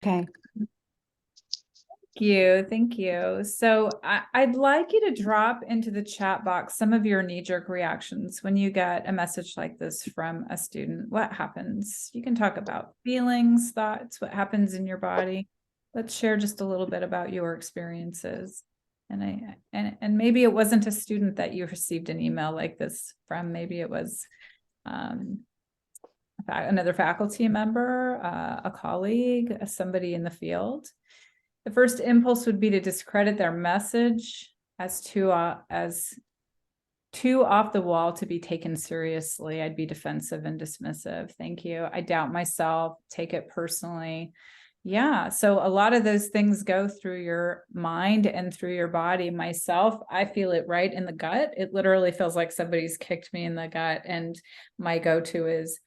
Okay. Thank you. So I'd like you to drop into the chat box some of your knee-jerk reactions when you get a message like this from a student. What happens? You can talk about feelings, thoughts, what happens in your body. Let's share just a little bit about your experiences. And maybe it wasn't a student that you received an email like this from. Maybe it was another faculty member, a colleague, somebody in the field. The first impulse would be to discredit their message as too off the wall to be taken seriously. I'd be defensive and dismissive. Thank you. I doubt myself, take it personally. Yeah, so a lot of those things go through your mind and through your body. Myself, I feel it right in the gut. It literally feels like somebody's kicked me in the gut, and my go-to is,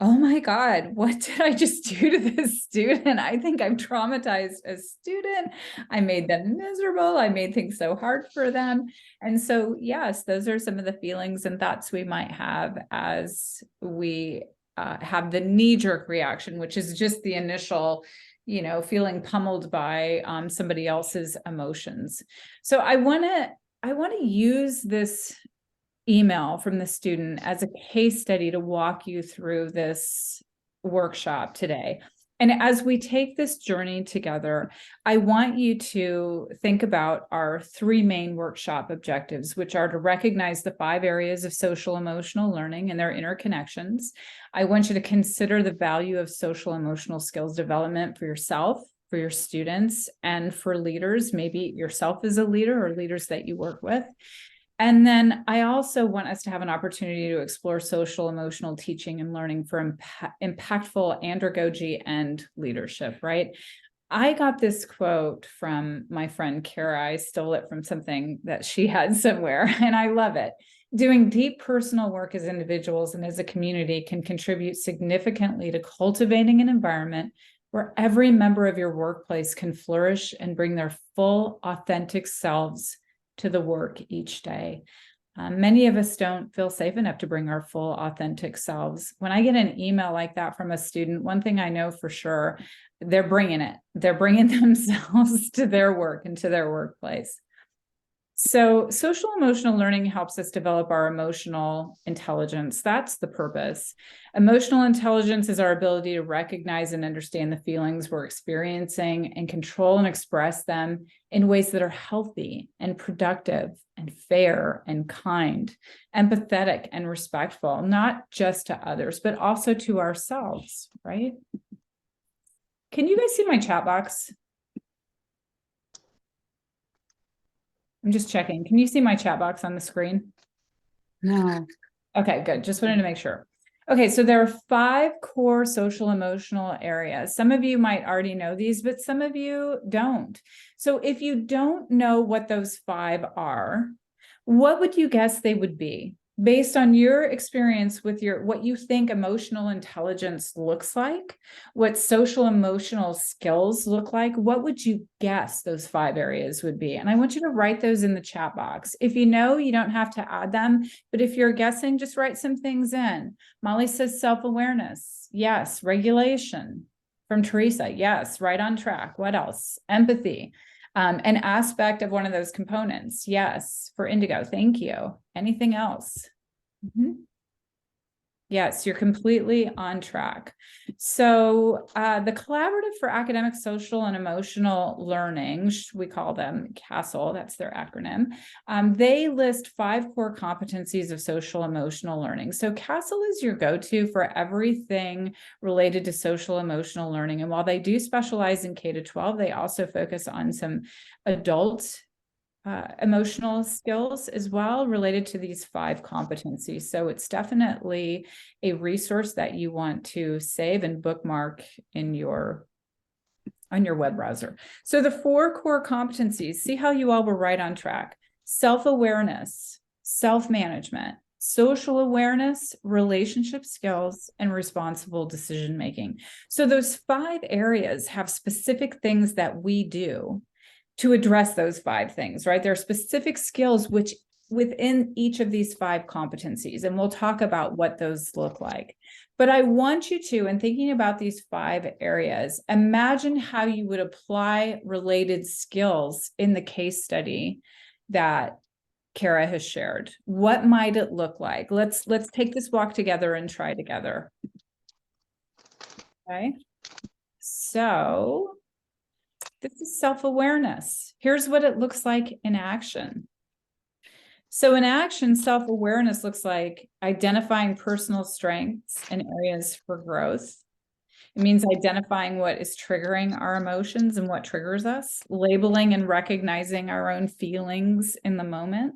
oh my God, what did I just do to this student? I think I've traumatized a student. I made them miserable. I made things so hard for them. And so, yes, those are some of the feelings and thoughts we might have as we have the knee-jerk reaction, which is just the initial, feeling pummeled by somebody else's emotions. So I want to use this email from the student as a case study to walk you through this workshop today. And as we take this journey together, I want you to think about our three main workshop objectives, which are to recognize the 5 areas of social emotional learning and their interconnections. I want you to consider the value of social emotional skills development for yourself, for your students, and for leaders, maybe yourself as a leader or leaders that you work with. And then I also want us to have an opportunity to explore social emotional teaching and learning for impactful andragogy and leadership, right? I got this quote from my friend Kara. I stole it from something that she had somewhere, and I love it. Doing deep personal work as individuals and as a community can contribute significantly to cultivating an environment where every member of your workplace can flourish and bring their full, authentic selves to the work each day. Many of us don't feel safe enough to bring our full authentic selves. When I get an email like that from a student, one thing I know for sure, they're bringing it. They're bringing themselves to their work and to their workplace. So social emotional learning helps us develop our emotional intelligence. That's the purpose. Emotional intelligence is our ability to recognize and understand the feelings we're experiencing and control and express them in ways that are healthy and productive and fair and kind, empathetic and respectful, not just to others, but also to ourselves, right? Can you guys see my chat box? I'm just checking. Can you see my chat box on the screen? No. Okay, good. Just wanted to make sure. Okay, so there are 5 core social emotional areas. Some of you might already know these, but some of you don't. So if you don't know what those 5 are, what would you guess they would be? Based on your experience with what you think emotional intelligence looks like, what social emotional skills look like, what would you guess those 5 areas would be? And I want you to write those in the chat box. If you know, you don't have to add them, but if you're guessing, just write some things in. Molly says self-awareness. Yes. Regulation. From Teresa. Yes. Right on track. What else? Empathy. An aspect of one of those components. Yes, for Indigo. Thank you. Anything else? Yes, you're completely on track. So the Collaborative for Academic, Social, and Emotional Learning, we call them CASEL, that's their acronym. They list 5 core competencies of social emotional learning. So CASEL is your go-to for everything related to social emotional learning. And while they do specialize in K-12, they also focus on some adult emotional skills as well related to these 5 competencies. So it's definitely a resource that you want to save and bookmark on your web browser. So the 4 core competencies, see how you all were right on track: self-awareness, self-management, social awareness, relationship skills, and responsible decision-making. So those 5 areas have specific things that we do to address those 5 things, right? There are specific skills which within each of these 5 competencies, and we'll talk about what those look like. But I want you to, in thinking about these 5 areas, imagine how you would apply related skills in the case study that Kara has shared. What might it look like? Let's take this walk together and try together. Okay. So this is self-awareness. Here's what it looks like in action. So in action, self-awareness looks like identifying personal strengths and areas for growth. It means identifying what is triggering our emotions and what triggers us, labeling and recognizing our own feelings in the moment,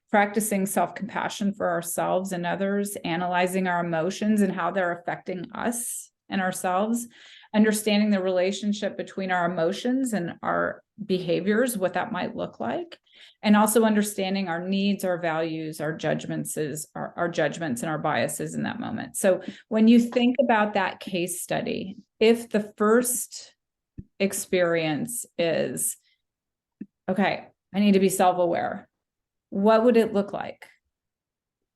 practicing self-compassion for ourselves and others, analyzing our emotions and how they're affecting us and ourselves, understanding the relationship between our emotions and our behaviors, what that might look like, and also understanding our needs, our values, our judgments, our judgments and our biases in that moment. So when you think about that case study, if the first experience is, okay, I need to be self-aware, what would it look like?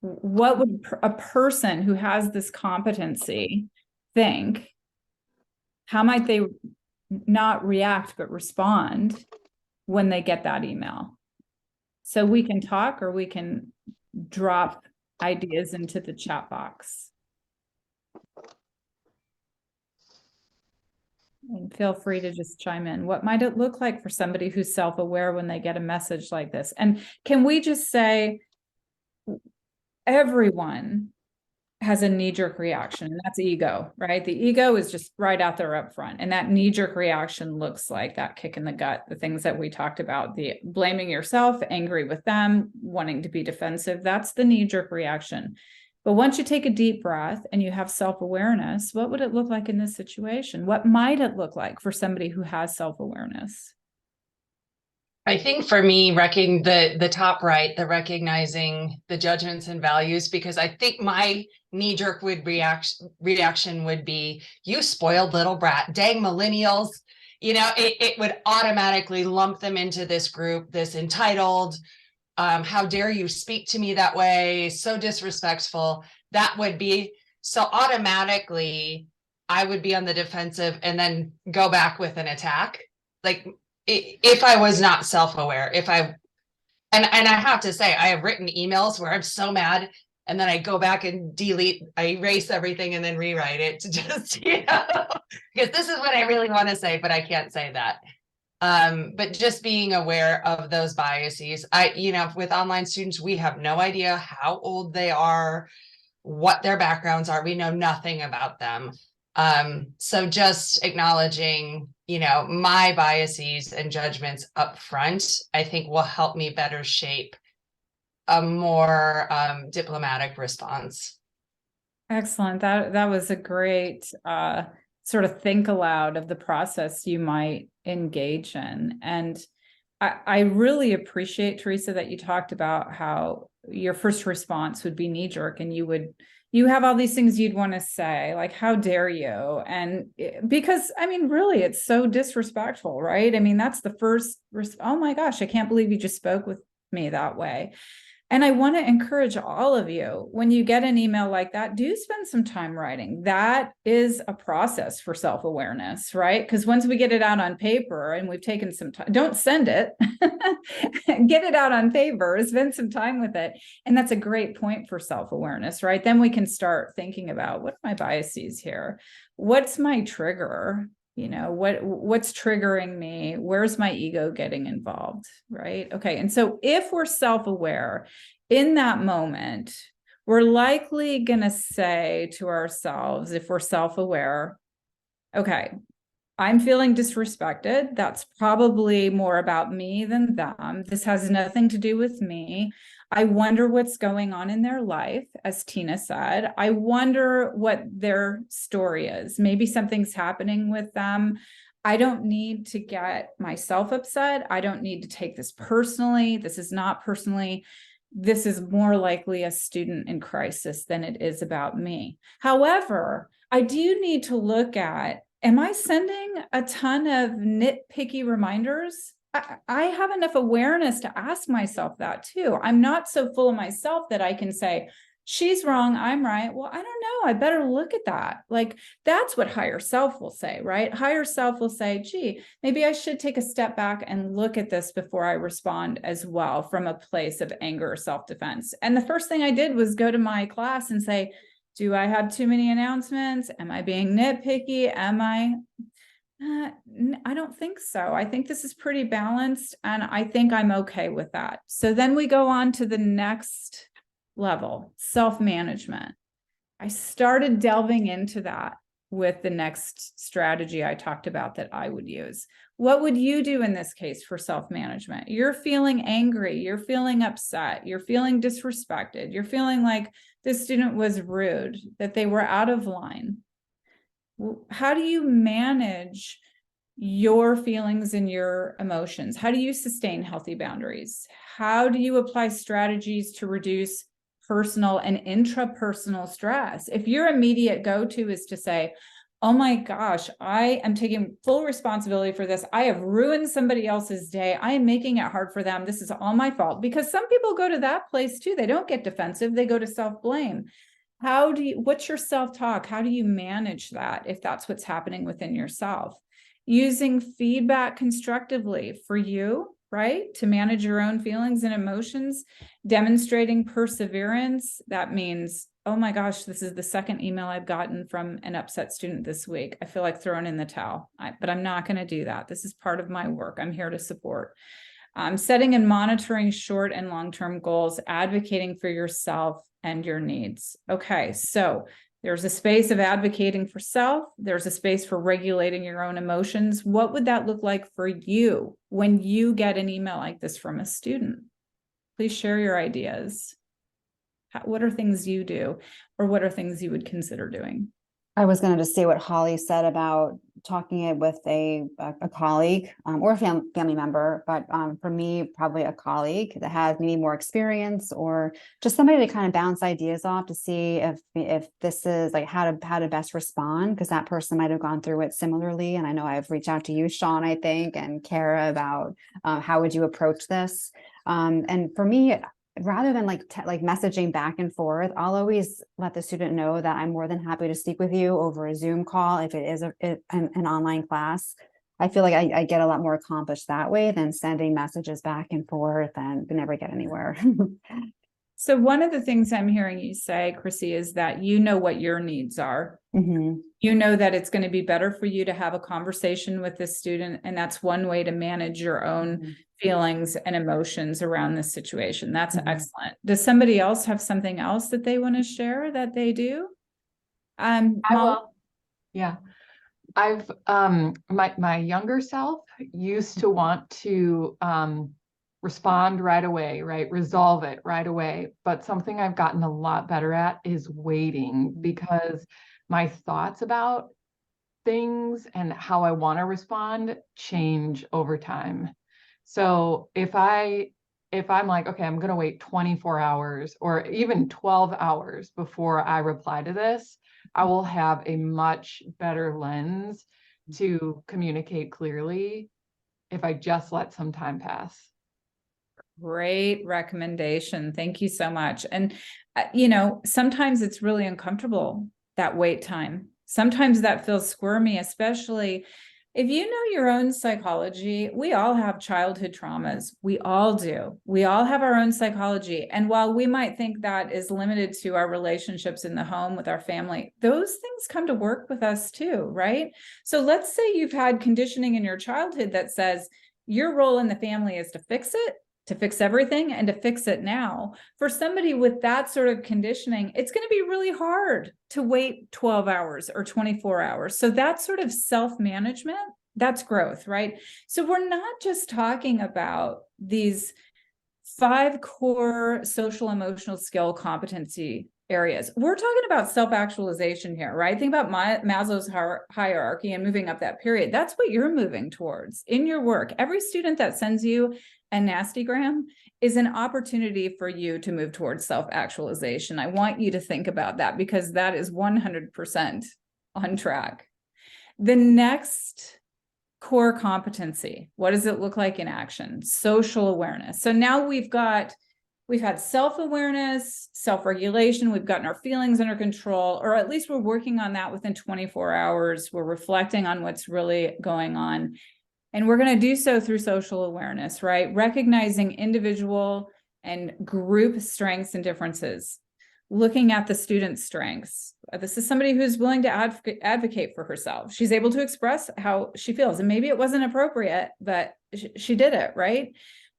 What would a person who has this competency think? How might they not react, but respond when they get that email? So we can talk, or we can drop ideas into the chat box. And feel free to just chime in. What might it look like for somebody who's self-aware when they get a message like this? And can we just say, everyone has a knee-jerk reaction, and that's ego, right? The ego is just right out there up front. And that knee-jerk reaction looks like that kick in the gut, the things that we talked about, the blaming yourself, angry with them, wanting to be defensive. That's the knee-jerk reaction. But once you take a deep breath and you have self-awareness, what would it look like in this situation? What might it look like for somebody who has self-awareness? I think for me, the top right, the recognizing the judgments and values, because I think my knee-jerk reaction would be, you spoiled little brat, dang millennials. You know, it would automatically lump them into this group, this entitled, how dare you speak to me that way, so disrespectful. That would be, so automatically I would be on the defensive and then go back with an attack. Like, if I was not self-aware, and I have to say, I have written emails where I'm so mad, and then I go back and I erase everything and then rewrite it to just, because this is what I really want to say, but I can't say that. But just being aware of those biases. With online students, we have no idea how old they are, what their backgrounds are. We know nothing about them. So just acknowledging, my biases and judgments up front, I think will help me better shape a more diplomatic response. Excellent. That was a great sort of think aloud of the process you might engage in. And I really appreciate, Teresa, that you talked about how your first response would be knee-jerk, and you have all these things you'd want to say, like, how dare you? And because, I mean, really, it's so disrespectful, right? I mean, that's the first, oh my gosh, I can't believe you just spoke with me that way. And I want to encourage all of you, when you get an email like that, do spend some time writing. That is a process for self-awareness, right? Because once we get it out on paper and we've taken some time, don't send it, get it out on paper, spend some time with it. And that's a great point for self-awareness, right? Then we can start thinking about, what are my biases here? What's my trigger? What's triggering me? Where's my ego getting involved, right? Okay. And so if we're self-aware in that moment, we're likely going to say to ourselves, if we're self-aware, okay, I'm feeling disrespected. That's probably more about me than them. This has nothing to do with me. I wonder what's going on in their life, as Tina said. I wonder what their story is. Maybe something's happening with them. I don't need to get myself upset. I don't need to take this personally. This is not personally. This is more likely a student in crisis than it is about me. However, I do need to look at, am I sending a ton of nitpicky reminders? I have enough awareness to ask myself that too. I'm not so full of myself that I can say, she's wrong, I'm right. Well, I don't know. I better look at that. Like, that's what higher self will say, right? Higher self will say, gee, maybe I should take a step back and look at this before I respond as well, from a place of anger or self-defense. And the first thing I did was go to my class and say, do I have too many announcements? Am I being nitpicky? Am I? I don't think so. I think this is pretty balanced, and I think I'm okay with that. So then we go on to the next level, self-management. I started delving into that with the next strategy I talked about that I would use. What would you do in this case for self-management? You're feeling angry, you're feeling upset, you're feeling disrespected, you're feeling like this student was rude, that they were out of line. How do you manage your feelings and your emotions? How do you sustain healthy boundaries? How do you apply strategies to reduce personal and intrapersonal stress? If your immediate go-to is to say, oh my gosh, I am taking full responsibility for this. I have ruined somebody else's day. I am making it hard for them. This is all my fault. Because some people go to that place too. They don't get defensive. They go to self-blame. What's your self-talk? How do you manage that if that's what's happening within yourself? Using feedback constructively for you, right? To manage your own feelings and emotions, demonstrating perseverance. That means, oh my gosh, this is the second email I've gotten from an upset student this week. I feel like throwing in the towel, but I'm not going to do that. This is part of my work. I'm here to support. Setting and monitoring short and long-term goals, advocating for yourself and your needs. Okay, so there's a space of advocating for self. There's a space for regulating your own emotions. What would that look like for you when you get an email like this from a student? Please share your ideas. What are things you do, or what are things you would consider doing? I was going to just say what Holly said about talking it with a colleague or a family member, but for me, probably a colleague that has maybe more experience, or just somebody to kind of bounce ideas off to see if this is like how to best respond, because that person might have gone through it similarly. And I know I've reached out to you, Sean, I think, and Kara, about how would you approach this? And for me, rather than like messaging back and forth, I'll always let the student know that I'm more than happy to speak with you over a Zoom call if it is an online class. I feel like I get a lot more accomplished that way than sending messages back and forth and never get anywhere. So one of the things I'm hearing you say, Chrissy, is that you know what your needs are. Mm-hmm. You know that it's going to be better for you to have a conversation with this student, and that's one way to manage your own feelings and emotions around this situation. That's excellent. Does somebody else have something else that they want to share that they do? I will. Yeah. I've my younger self used to want to respond right away, right? Resolve it right away. But something I've gotten a lot better at is waiting, because my thoughts about things and how I want to respond change over time. So if I'm like, okay, I'm going to wait 24 hours or even 12 hours before I reply to this, I will have a much better lens to communicate clearly if I just let some time pass. Great recommendation. Thank you so much. And, sometimes it's really uncomfortable, that wait time. Sometimes that feels squirmy, especially if you know your own psychology. We all have childhood traumas. We all do. We all have our own psychology. And while we might think that is limited to our relationships in the home with our family, those things come to work with us too, right? So let's say you've had conditioning in your childhood that says your role in the family is to fix it, to fix everything, and to fix it now. For somebody with that sort of conditioning, it's going to be really hard to wait 12 hours or 24 hours. So that sort of self-management, that's growth, right? So we're not just talking about these 5 core social emotional skill competency areas. We're talking about self-actualization here, right? Think about Maslow's hierarchy and moving up that period. That's what you're moving towards in your work. Every student that sends you a nastygram is an opportunity for you to move towards self-actualization. I want you to think about that, because that is 100% on track. The next core competency. What does it look like in action? Social awareness. So now we've had self-awareness, self-regulation, we've gotten our feelings under control, or at least we're working on that within 24 hours. We're reflecting on what's really going on. And we're going to do so through social awareness, right? Recognizing individual and group strengths and differences. Looking at the student's strengths. This is somebody who's willing to advocate for herself. She's able to express how she feels. And maybe it wasn't appropriate, but she did it, right?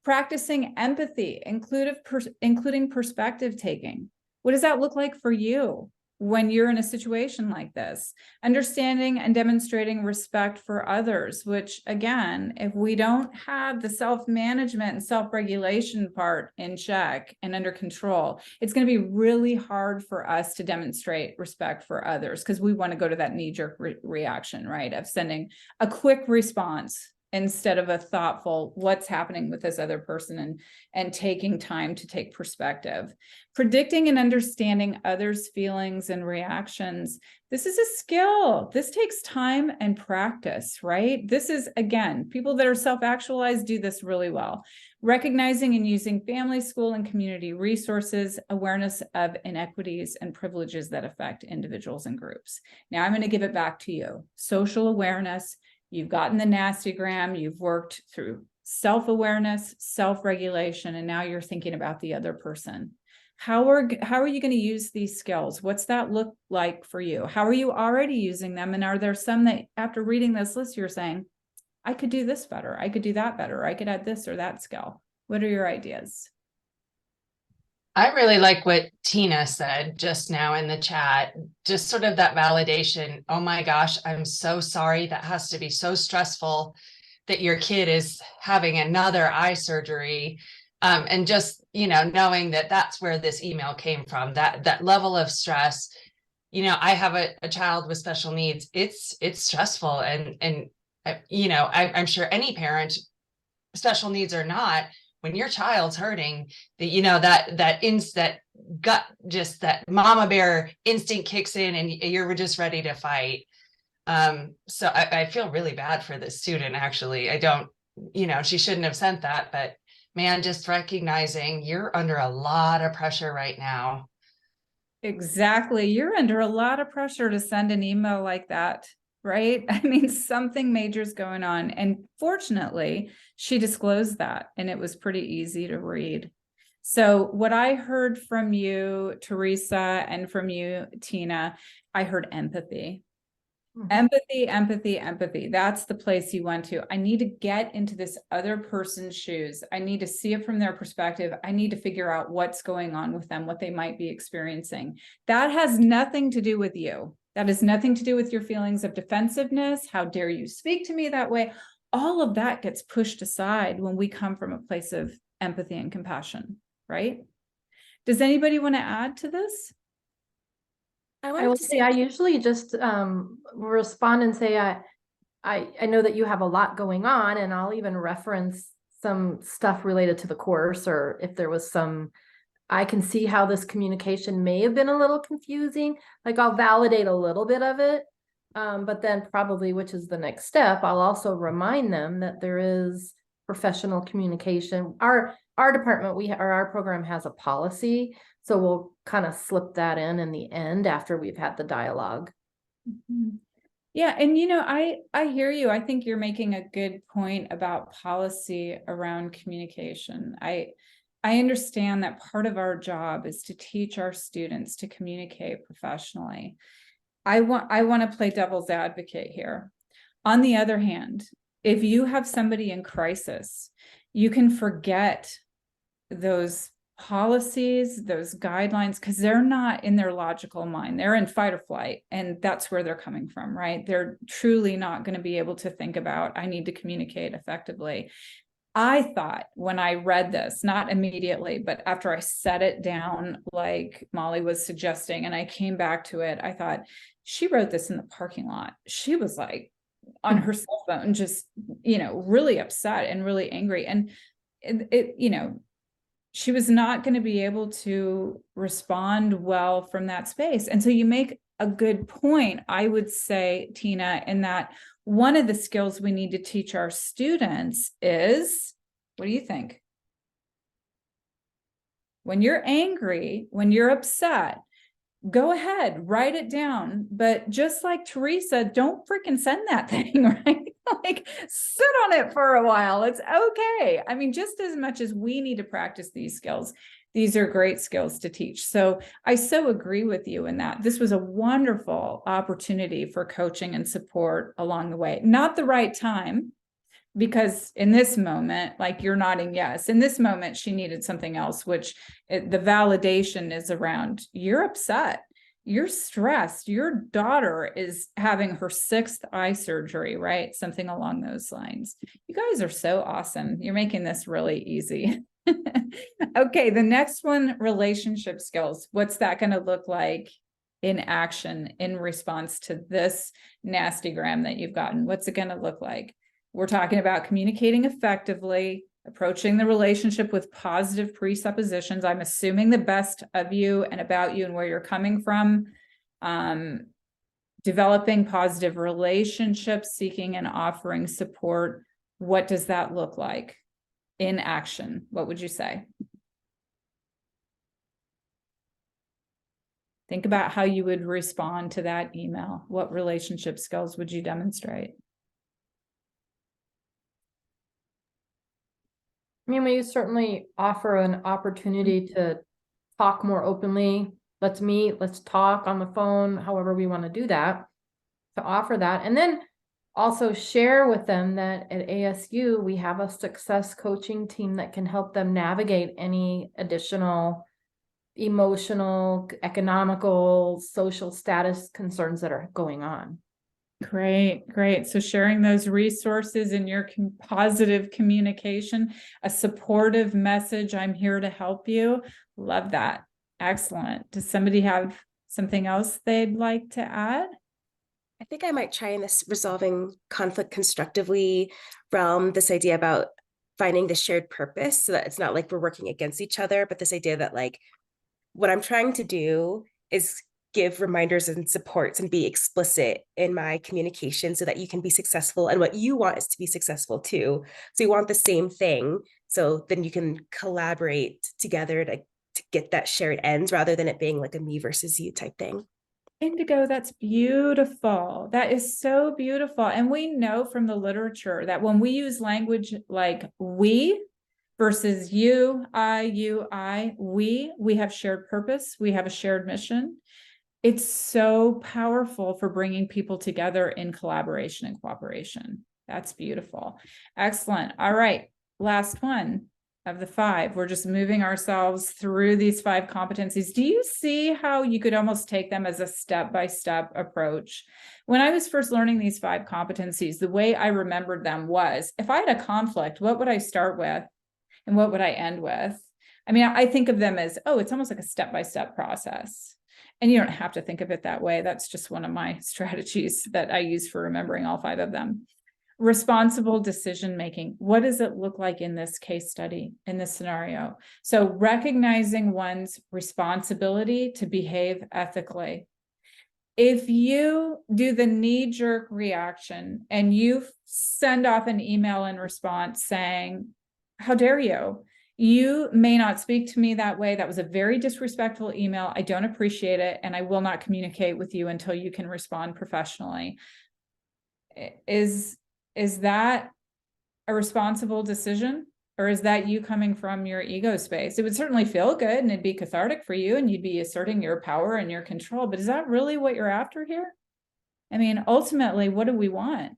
Practicing empathy, including perspective taking. What does that look like for you when you're in a situation like this? Understanding and demonstrating respect for others, which again, if we don't have the self-management and self-regulation part in check and under control, it's going to be really hard for us to demonstrate respect for others because we want to go to that knee-jerk reaction, right? Of sending a quick response instead of a thoughtful, what's happening with this other person, and taking time to take perspective. Predicting and understanding others' feelings and reactions. This is a skill. This takes time and practice, right? This is, again, people that are self-actualized do this really well. Recognizing and using family, school, and community resources, awareness of inequities and privileges that affect individuals and groups. Now I'm going to give it back to you. Social awareness. You've gotten the nastygram, you've worked through self-awareness, self-regulation, and now you're thinking about the other person. How are you going to use these skills? What's that look like for you? How are you already using them? And are there some that after reading this list, you're saying, I could do this better, I could do that better, I could add this or that skill? What are your ideas? I really like what Tina said just now in the chat, just sort of that validation. Oh my gosh, I'm so sorry. That has to be so stressful that your kid is having another eye surgery. And just, knowing that that's where this email came from, that level of stress. I have a child with special needs. It's stressful. And I'm sure any parent, special needs or not, when your child's hurting, that gut, just that mama bear instinct kicks in and you're just ready to fight. So I feel really bad for the student, actually. I don't, she shouldn't have sent that, but man, just recognizing you're under a lot of pressure right now. Exactly. You're under a lot of pressure to send an email like that, right? I mean, something major is going on. And fortunately, she disclosed that and it was pretty easy to read. So what I heard from you, Teresa, and from you, Tina, I heard empathy. Empathy. That's the place you went to. I need to get into this other person's shoes. I need to see it from their perspective. I need to figure out what's going on with them, what they might be experiencing. That has nothing to do with you. That has nothing to do with your feelings of defensiveness. How dare you speak to me that way? All of that gets pushed aside when we come from a place of empathy and compassion, right? Does anybody want to add to this? I will say I usually just respond and say I know that you have a lot going on, and I'll even reference some stuff related to the course, or if there was some, I can see how this communication may have been a little confusing. Like I'll validate a little bit of it, but then probably, which is the next step, I'll also remind them that there is professional communication. Our department, our program has a policy. So we'll kind of slip that in the end after we've had the dialogue. Mm-hmm. Yeah. And, I hear you. I think you're making a good point about policy around communication. I understand that part of our job is to teach our students to communicate professionally. I want to play devil's advocate here. On the other hand, if you have somebody in crisis, you can forget those policies, those guidelines, because they're not in their logical mind. They're in fight or flight, and that's where they're coming from, right? They're truly not going to be able to think about, I need to communicate effectively. I thought when I read this, not immediately, but after I set it down, like Molly was suggesting, and I came back to it, I thought, she wrote this in the parking lot. She was like on her cell phone, just, really upset and really angry. And she was not going to be able to respond well from that space. And so you make a good point, I would say, Tina, in that one of the skills we need to teach our students is, what do you think? When you're angry, when you're upset, go ahead, write it down. But just like Teresa, don't freaking send that thing, right? Like, sit on it for a while. It's okay. I mean, just as much as we need to practice these skills, these are great skills to teach. So I so agree with you in that. This was a wonderful opportunity for coaching and support along the way. Not the right time, because in this moment, like you're nodding yes, in this moment, she needed something else, which the validation is around, you're upset, you're stressed, your daughter is having her 6th eye surgery, right? Something along those lines. You guys are so awesome. You're making this really easy. Okay, the next one, relationship skills. What's that going to look like in action in response to this nasty gram that you've gotten? What's it going to look like? We're talking about communicating effectively, approaching the relationship with positive presuppositions. I'm assuming the best of you and about you and where you're coming from. Developing positive relationships, seeking and offering support. What does that look like in action? What would you say? Think about how you would respond to that email. What relationship skills would you demonstrate? I mean, we certainly offer an opportunity to talk more openly. Let's meet, let's talk on the phone, however we want to do that, to offer that. And then also share with them that at ASU, we have a success coaching team that can help them navigate any additional emotional, economical, social status concerns that are going on. Great, great. So sharing those resources in your positive communication, a supportive message, I'm here to help you. Love that. Excellent. Does somebody have something else they'd like to add? I think I might try in this resolving conflict constructively realm, this idea about finding the shared purpose so that it's not like we're working against each other, but this idea that like what I'm trying to do is give reminders and supports and be explicit in my communication so that you can be successful, and what you want is to be successful too. So you want the same thing, so then you can collaborate together to get that shared ends rather than it being like a me versus you type thing. Indigo, that's beautiful. That is so beautiful. And we know from the literature that when we use language like we versus you, I, we have shared purpose. We have a shared mission. It's so powerful for bringing people together in collaboration and cooperation. That's beautiful. Excellent. All right. Last one of the 5. We're just moving ourselves through these 5 competencies. Do you see how you could almost take them as a step-by-step approach? When I was first learning these 5 competencies, the way I remembered them was, if I had a conflict, what would I start with and what would I end with? I mean, I think of them as, oh, it's almost like a step-by-step process. And you don't have to think of it that way. That's just one of my strategies that I use for remembering all 5 of them. Responsible decision-making. What does it look like in this case study, in this scenario? So recognizing one's responsibility to behave ethically. If you do the knee-jerk reaction and you send off an email in response saying, how dare you? You may not speak to me that way. That was a very disrespectful email. I don't appreciate it, and I will not communicate with you until you can respond professionally. Is that a responsible decision? Or is that you coming from your ego space? It would certainly feel good and it'd be cathartic for you and you'd be asserting your power and your control, but is that really what you're after here? I mean, ultimately, what do we want?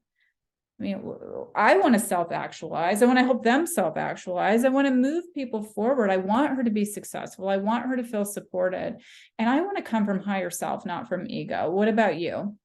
I mean, I want to self-actualize. I want to help them self-actualize. I want to move people forward. I want her to be successful. I want her to feel supported. And I want to come from higher self, not from ego. What about you?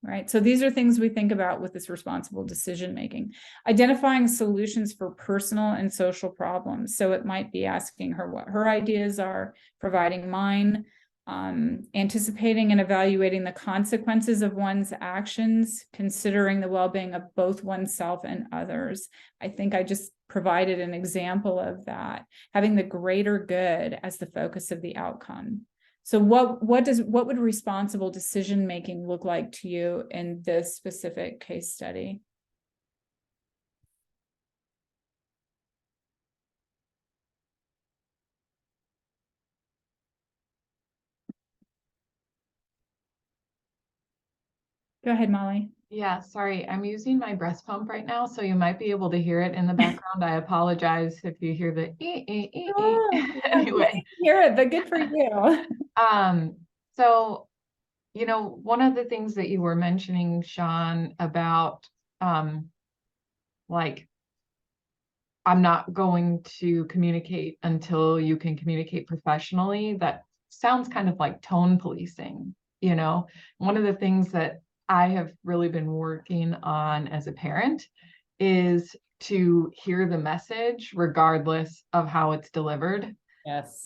Right. So these are things we think about with this responsible decision-making. Identifying solutions for personal and social problems. So it might be asking her what her ideas are, providing mine, anticipating and evaluating the consequences of one's actions, considering the well-being of both oneself and others. I think I just provided an example of that, having the greater good as the focus of the outcome. So what would responsible decision-making look like to you in this specific case study? Go ahead, Molly. Yeah, sorry, I'm using my breast pump right now, so you might be able to hear it in the background. I apologize if you hear the anyway. Hear it, but good for you. So, you know, one of the things that you were mentioning, Sean, about like, I'm not going to communicate until you can communicate professionally. That sounds kind of like tone policing, you know. One of the things that I have really been working on as a parent is to hear the message regardless of how it's delivered. Yes.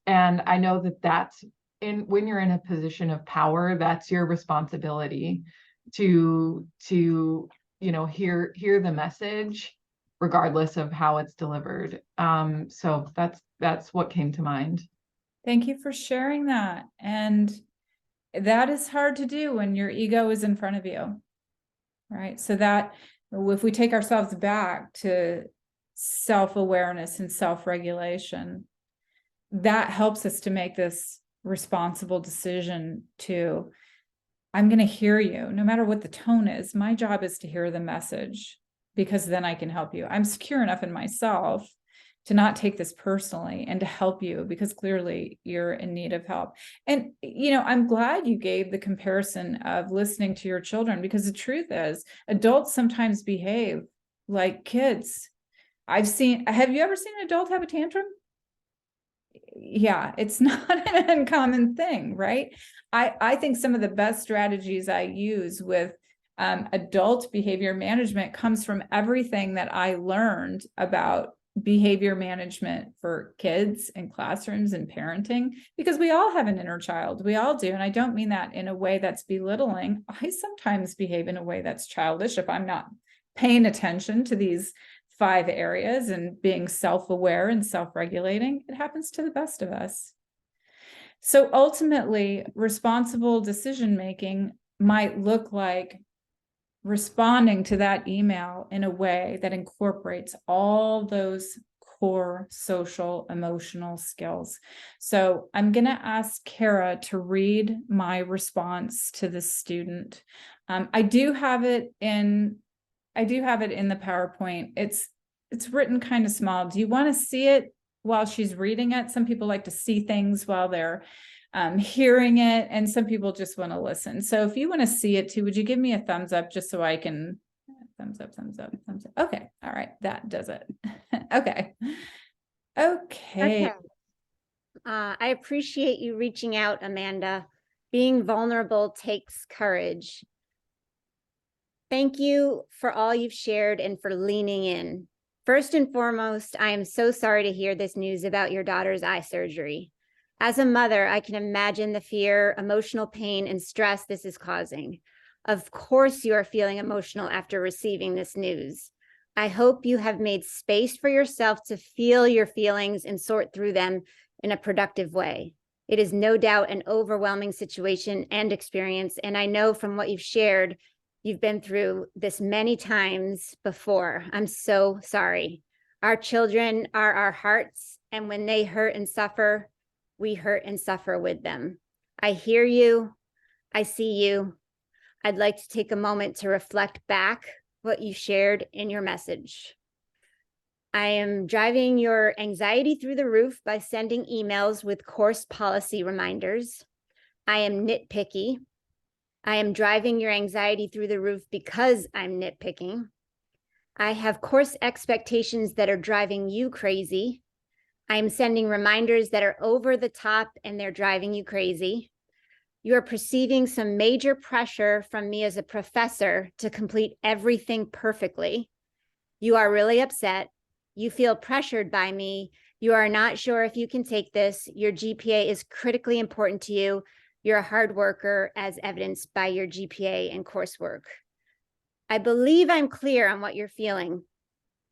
And I know that that's when you're in a position of power, that's your responsibility to you know, hear the message regardless of how it's delivered. So that's what came to mind. Thank you for sharing that. And that is hard to do when your ego is in front of you, right? So that if we take ourselves back to self-awareness and self-regulation, that helps us to make this responsible decision to, I'm going to hear you no matter what the tone is. My job is to hear the message, because then I can help you. I'm secure enough in myself to not take this personally and to help you, because clearly you're in need of help. And, you know, I'm glad you gave the comparison of listening to your children, because the truth is adults sometimes behave like kids. Have you ever seen an adult have a tantrum? Yeah, it's not an uncommon thing, right? I think some of the best strategies I use with adult behavior management comes from everything that I learned about behavior management for kids and classrooms and parenting, because we all have an inner child. We all do. And I don't mean that in a way that's belittling. I sometimes behave in a way that's childish if I'm not paying attention to these 5 areas and being self-aware and self-regulating. It happens to the best of us. So ultimately, responsible decision-making might look like responding to that email in a way that incorporates all those core social emotional skills. So I'm going to ask Kara to read my response to the student. I do have it in the PowerPoint. It's written kind of small. Do you want to see it while she's reading it? Some people like to see things while they're hearing it, and some people just want to listen. So if you want to see it too, would you give me a thumbs up just so I can thumbs up, thumbs up, thumbs up. Okay. All right. That does it. Okay. Okay. I appreciate you reaching out, Amanda. Being vulnerable takes courage. Thank you for all you've shared and for leaning in. First and foremost, I am so sorry to hear this news about your daughter's eye surgery. As a mother, I can imagine the fear, emotional pain, and stress this is causing. Of course, you are feeling emotional after receiving this news. I hope you have made space for yourself to feel your feelings and sort through them in a productive way. It is no doubt an overwhelming situation and experience, and I know from what you've shared, you've been through this many times before. I'm so sorry. Our children are our hearts, and when they hurt and suffer, we hurt and suffer with them. I hear you. I see you. I'd like to take a moment to reflect back what you shared in your message. I am driving your anxiety through the roof by sending emails with course policy reminders. I am nitpicky. I am driving your anxiety through the roof because I'm nitpicking. I have course expectations that are driving you crazy. I'm sending reminders that are over the top and they're driving you crazy. You are perceiving some major pressure from me as a professor to complete everything perfectly. You are really upset. You feel pressured by me. You are not sure if you can take this. Your GPA is critically important to you. You're a hard worker, as evidenced by your GPA and coursework. I believe I'm clear on what you're feeling.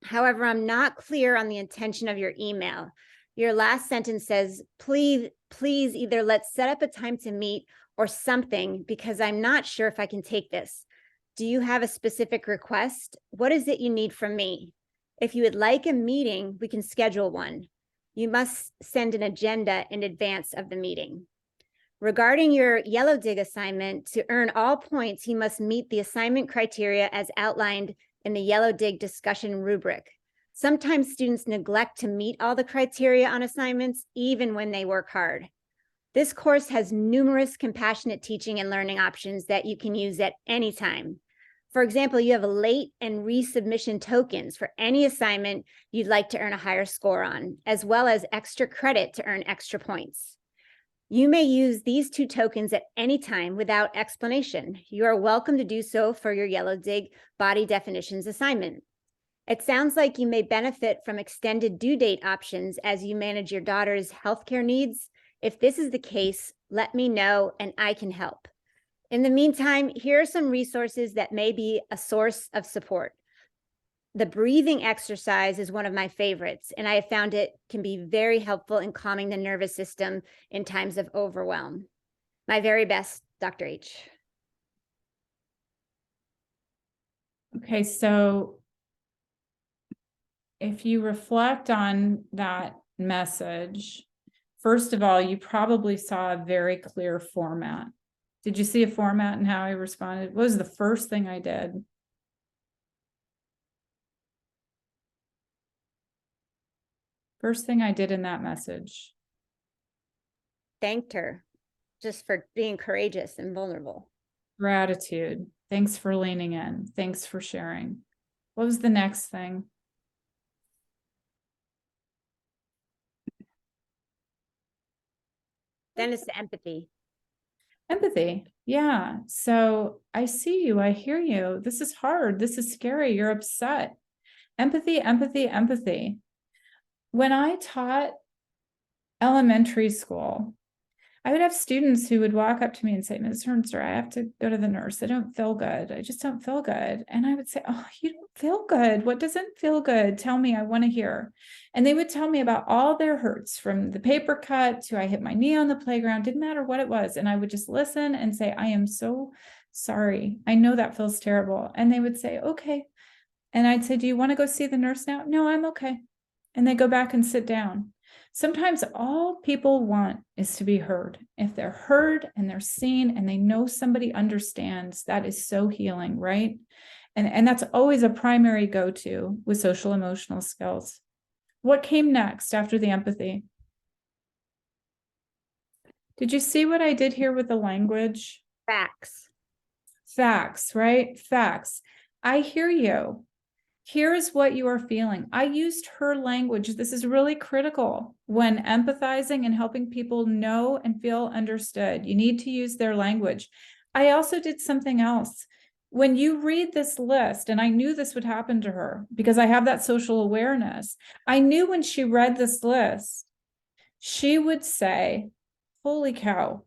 However, I'm not clear on the intention of your email. Your last sentence says, please either let's set up a time to meet or something, because I'm not sure if I can take this. Do you have a specific request? What is it you need from me? If you would like a meeting, we can schedule one. You must send an agenda in advance of the meeting. Regarding your yellow dig assignment, to earn all points, he must meet the assignment criteria as outlined in the yellow dig discussion rubric. Sometimes students neglect to meet all the criteria on assignments, even when they work hard. This course has numerous compassionate teaching and learning options that you can use at any time. For example, you have late and resubmission tokens for any assignment you'd like to earn a higher score on, as well as extra credit to earn extra points. You may use these 2 tokens at any time without explanation. You are welcome to do so for your yellow dig body definitions assignment. It sounds like you may benefit from extended due date options as you manage your daughter's healthcare needs. If this is the case, let me know and I can help. In the meantime, here are some resources that may be a source of support. The breathing exercise is one of my favorites, and I have found it can be very helpful in calming the nervous system in times of overwhelm. My very best, Dr. H. Okay, so if you reflect on that message, first of all, you probably saw a very clear format. Did you see a format and how I responded? What was the first thing I did? First thing I did in that message. Thanked her just for being courageous and vulnerable. Gratitude. Thanks for leaning in. Thanks for sharing. What was the next thing? Then it's the empathy. Empathy. Yeah. So I see you. I hear you. This is hard. This is scary. You're upset. Empathy, empathy, empathy. When I taught elementary school, I would have students who would walk up to me and say, Ms. Hernster, I have to go to the nurse. I don't feel good. I just don't feel good. And I would say, oh, you don't feel good. What doesn't feel good? Tell me, I want to hear. And they would tell me about all their hurts, from the paper cut to I hit my knee on the playground, didn't matter what it was. And I would just listen and say, I am so sorry. I know that feels terrible. And they would say, okay. And I'd say, do you want to go see the nurse now? No, I'm okay. And they go back and sit down. Sometimes all people want is to be heard. If they're heard and they're seen and they know somebody understands, that is so healing, right? And that's always a primary go-to with social emotional skills. What came next after the empathy? Did you see what I did here with the language? Facts. Facts, right? Facts. I hear you. Here's what you are feeling. I used her language. This is really critical when empathizing and helping people know and feel understood. You need to use their language. I also did something else. When you read this list, and I knew this would happen to her because I have that social awareness, I knew when she read this list, she would say, holy cow.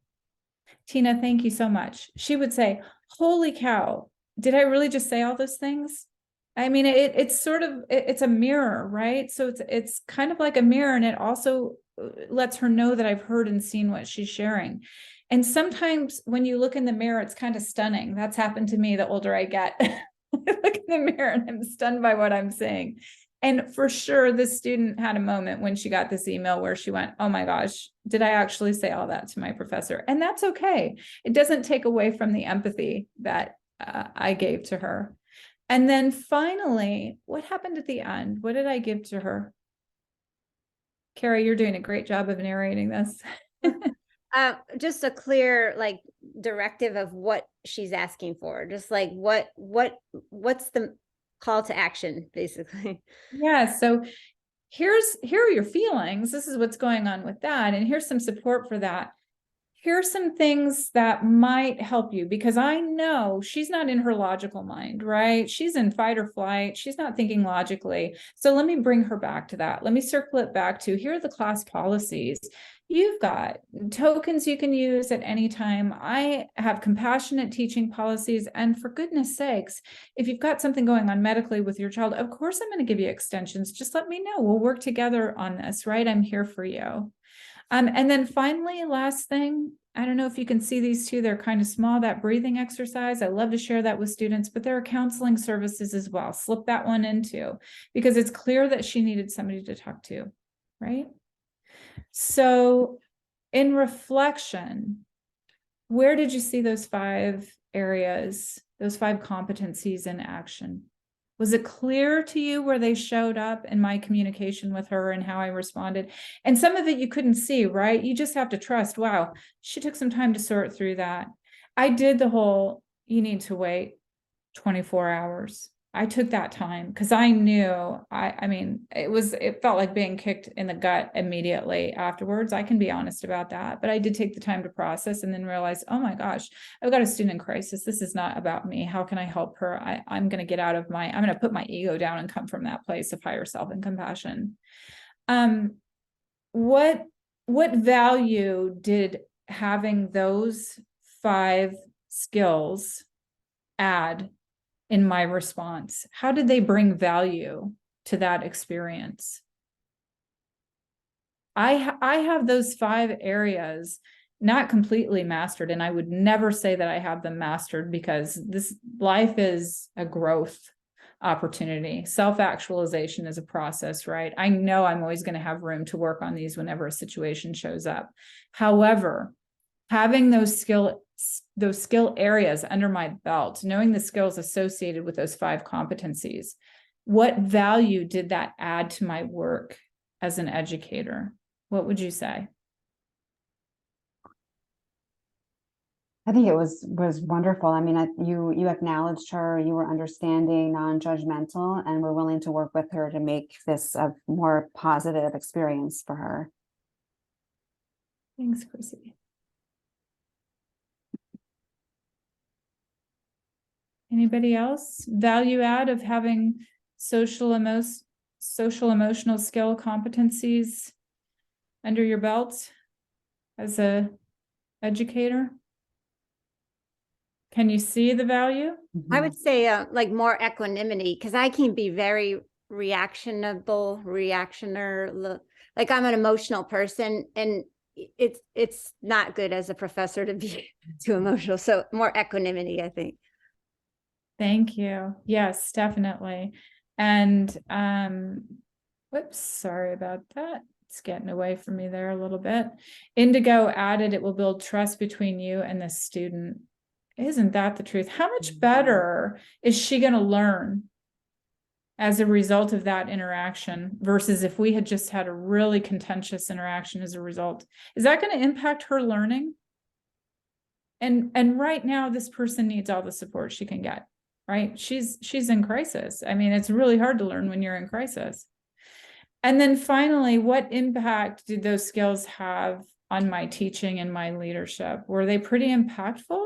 Tina, thank you so much. She would say, holy cow, did I really just say all those things? I mean, it's sort of, it's a mirror, right? So it's kind of like a mirror, and it also lets her know that I've heard and seen what she's sharing. And sometimes when you look in the mirror, it's kind of stunning. That's happened to me the older I get. I look in the mirror and I'm stunned by what I'm seeing. And for sure, this student had a moment when she got this email where she went, oh my gosh, did I actually say all that to my professor? And that's okay. It doesn't take away from the empathy that I gave to her. And then finally, what happened at the end? What did I give to her? Carrie, you're doing a great job of narrating this. Just a clear directive of what she's asking for. Just like what's the call to action, basically. Yeah. So here are your feelings. This is what's going on with that. And here's some support for that. Here's some things that might help you, because I know she's not in her logical mind, right? She's in fight or flight. She's not thinking logically. So let me bring her back to that. Let me circle it back to, here are the class policies. You've got tokens you can use at any time. I have compassionate teaching policies. And for goodness sakes, if you've got something going on medically with your child, of course I'm going to give you extensions. Just let me know. We'll work together on this, right? I'm here for you. And then finally, last thing, I don't know if you can see these two, they're kind of small, that breathing exercise. I love to share that with students, but there are counseling services as well. Slip that one in too, because it's clear that she needed somebody to talk to, right? So in reflection, where did you see those 5 areas, those 5 competencies in action? Was it clear to you where they showed up in my communication with her and how I responded? And some of it you couldn't see, right? You just have to trust, wow, she took some time to sort through that. I did the whole, you need to wait 24 hours. I took that time because I knew, I mean, it felt like being kicked in the gut immediately afterwards. I can be honest about that, but I did take the time to process and then realize, oh my gosh, I've got a student in crisis. This is not about me. How can I help her? I'm going to get out of I'm going to put my ego down and come from that place of higher self and compassion. What value did having those 5 skills add in my response? How did they bring value to that experience? I have those 5 areas not completely mastered, and I would never say that I have them mastered, because this life is a growth opportunity. Self-actualization is a process, right? I know I'm always going to have room to work on these whenever a situation shows up. However, having those skill areas under my belt, knowing the skills associated with those 5 competencies, what value did that add to my work as an educator? What would you say? I think it was wonderful. I mean, you acknowledged her, you were understanding, non-judgmental, and were willing to work with her to make this a more positive experience for her. Thanks, Chrissy. Anybody else? Value add of having social emotional skill competencies under your belt as a educator? Can you see the value? I would say like more equanimity, because I can be very reactionable, like I'm an emotional person, and it's not good as a professor to be too emotional. So more equanimity, I think. Thank you. Yes, definitely. And whoops, sorry about that. It's getting away from me there a little bit. Indigo added, it will build trust between you and the student. Isn't that the truth? How much better is she going to learn as a result of that interaction versus if we had just had a really contentious interaction as a result? Is that going to impact her learning? And right now, this person needs all the support she can get, right? She's in crisis. I mean, it's really hard to learn when you're in crisis. And then finally, what impact did those skills have on my teaching and my leadership? Were they pretty impactful?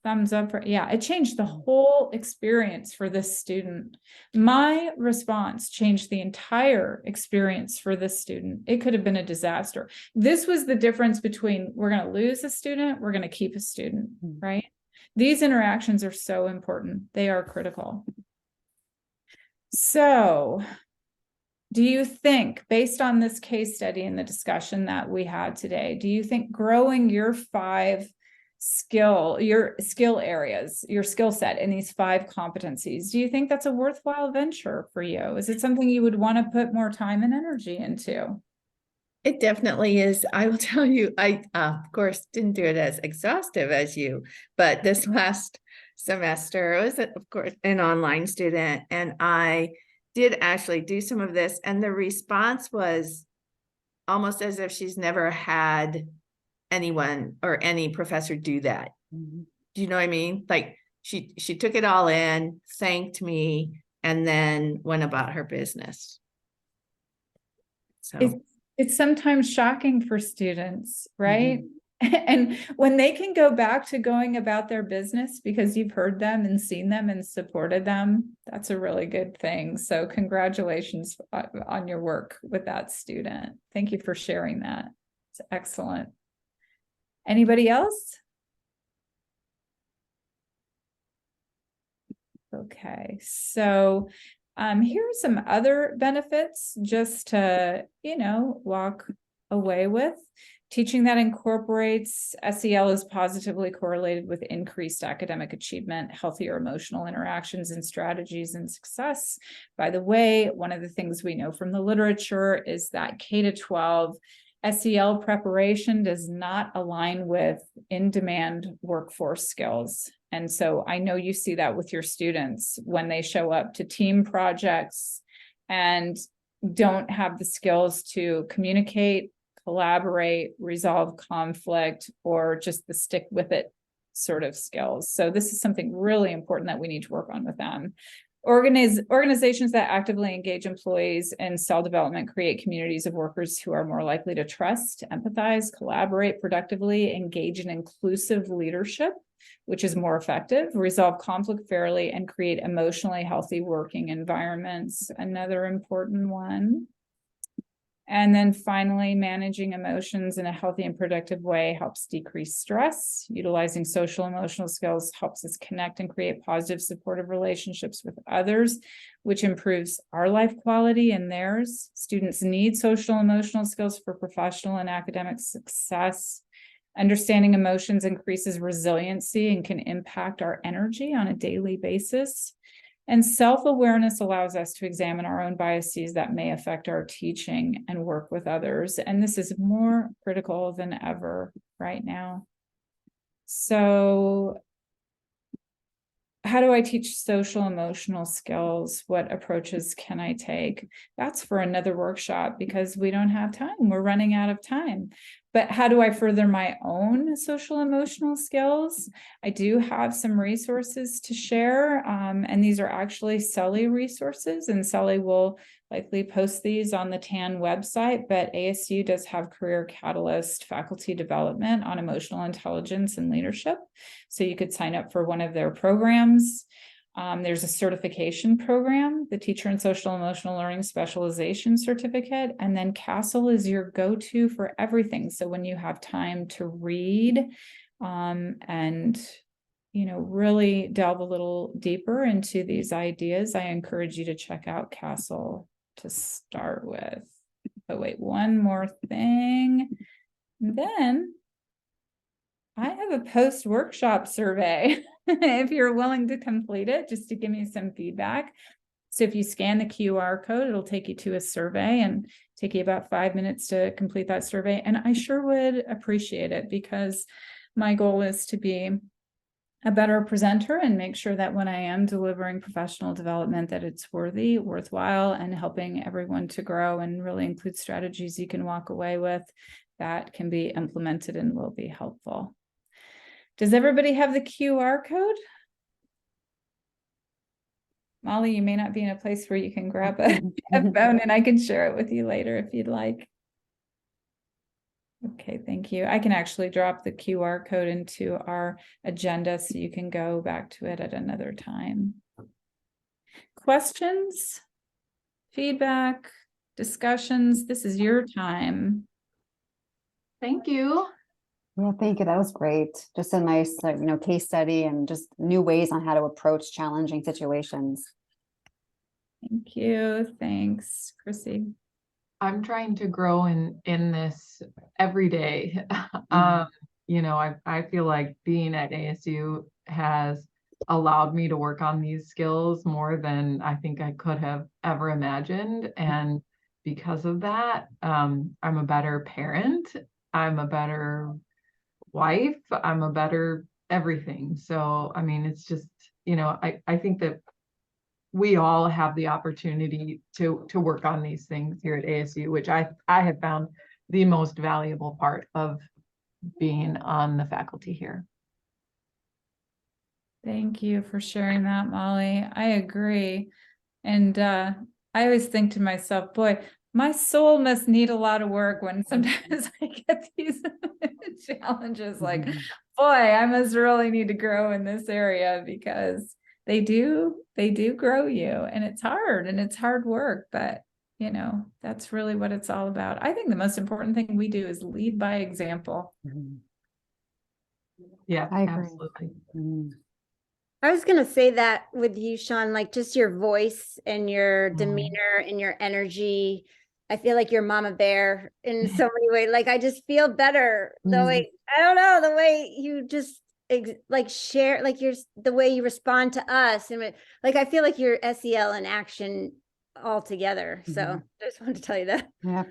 Thumbs up for, yeah, it changed the whole experience for this student. My response changed the entire experience for this student. It could have been a disaster. This was the difference between we're going to lose a student, we're going to keep a student, right? These interactions are so important. They are critical. So, do you think, based on this case study and the discussion that we had today, do you think growing your skill areas, your skill set in these 5 competencies, do you think that's a worthwhile venture for you? Is it something you would want to put more time and energy into? It definitely is. I will tell you, I, of course, didn't do it as exhaustive as you, but this last semester, I was, of course, an online student, and I did actually do some of this, and the response was almost as if she's never had anyone or any professor do that. Do you know what I mean? Like she took it all in, thanked me, and then went about her business. So it's sometimes shocking for students, right? And when they can go back to going about their business because you've heard them and seen them and supported them, that's a really good thing. So congratulations on your work with that student. Thank you for sharing that. It's excellent. Anybody else? Okay, so here are some other benefits just to, walk away with. Teaching that incorporates SEL is positively correlated with increased academic achievement, healthier emotional interactions and strategies and success. By the way, one of the things we know from the literature is that K-12 SEL preparation does not align with in-demand workforce skills. And so I know you see that with your students when they show up to team projects and don't have the skills to communicate, collaborate, resolve conflict, or just the stick with it sort of skills. So this is something really important that we need to work on with them. Organizations that actively engage employees in SEL development create communities of workers who are more likely to trust, empathize, collaborate productively, engage in inclusive leadership, which is more effective, resolve conflict fairly, and create emotionally healthy working environments. Another important one. And then finally, managing emotions in a healthy and productive way helps decrease stress. Utilizing social emotional skills helps us connect and create positive, supportive relationships with others, which improves our life quality and theirs. Students need social emotional skills for professional and academic success. Understanding emotions increases resiliency and can impact our energy on a daily basis. And self-awareness allows us to examine our own biases that may affect our teaching and work with others. And this is more critical than ever right now. So how do I teach social emotional skills? What approaches can I take? That's for another workshop because we don't have time. We're running out of time. But how do I further my own social emotional skills? I do have some resources to share, and these are actually SELI resources, and SELI will likely post these on the TAN website, but ASU does have Career Catalyst faculty development on emotional intelligence and leadership. So you could sign up for one of their programs. There's a certification program, the Teacher in Social Emotional Learning Specialization Certificate, and then CASEL is your go-to for everything. So when you have time to read and really delve a little deeper into these ideas, I encourage you to check out CASEL to start with. But wait, one more thing. Then I have a post-workshop survey if you're willing to complete it, just to give me some feedback. So if you scan the QR code, it'll take you to a survey and take you about 5 minutes to complete that survey. And I sure would appreciate it because my goal is to be a better presenter and make sure that when I am delivering professional development, that it's worthwhile, and helping everyone to grow and really include strategies you can walk away with that can be implemented and will be helpful. Does everybody have the QR code? Molly, you may not be in a place where you can grab a phone, and I can share it with you later if you'd like. Okay, thank you. I can actually drop the QR code into our agenda so you can go back to it at another time. Questions, feedback, discussions? This is your time. Thank you. Yeah, thank you. That was great. Just a nice, case study and just new ways on how to approach challenging situations. Thank you. Thanks, Chrissy. I'm trying to grow in this every day. I feel like being at ASU has allowed me to work on these skills more than I think I could have ever imagined. And because of that, I'm a better parent. I'm a better wife. I'm a better everything. So, I mean, it's just, I think that we all have the opportunity to work on these things here at ASU, which I have found the most valuable part of being on the faculty here. Thank you for sharing that, Molly. I agree. And I always think to myself, boy, my soul must need a lot of work when sometimes I get these challenges like, boy, I must really need to grow in this area, because they do grow you, and it's hard work, but you know, that's really what it's all about. I think the most important thing we do is lead by example. Yeah, I agree. absolutely. I was gonna say that with you, Sean, like just your voice and your Mm. demeanor and your energy. I feel like you're Mama Bear in so many ways. Like I just feel better the way, I don't know, the way you just like share, like the way you respond to us. And like, I feel like you're SEL in action altogether. So I just wanted to tell you that. Yeah.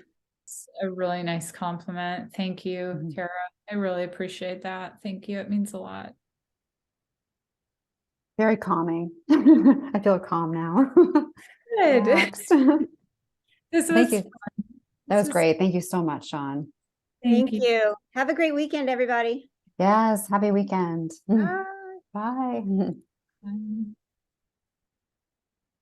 It's a really nice compliment. Thank you, Tara. I really appreciate that. Thank you. It means a lot. Very calming. I feel calm now. Good. Relaxed. This was Thank you. fun. That was This great. Thank you so much, Sean. Thank you. Have a great weekend, everybody. Yes. Happy weekend. Bye. Bye. Bye.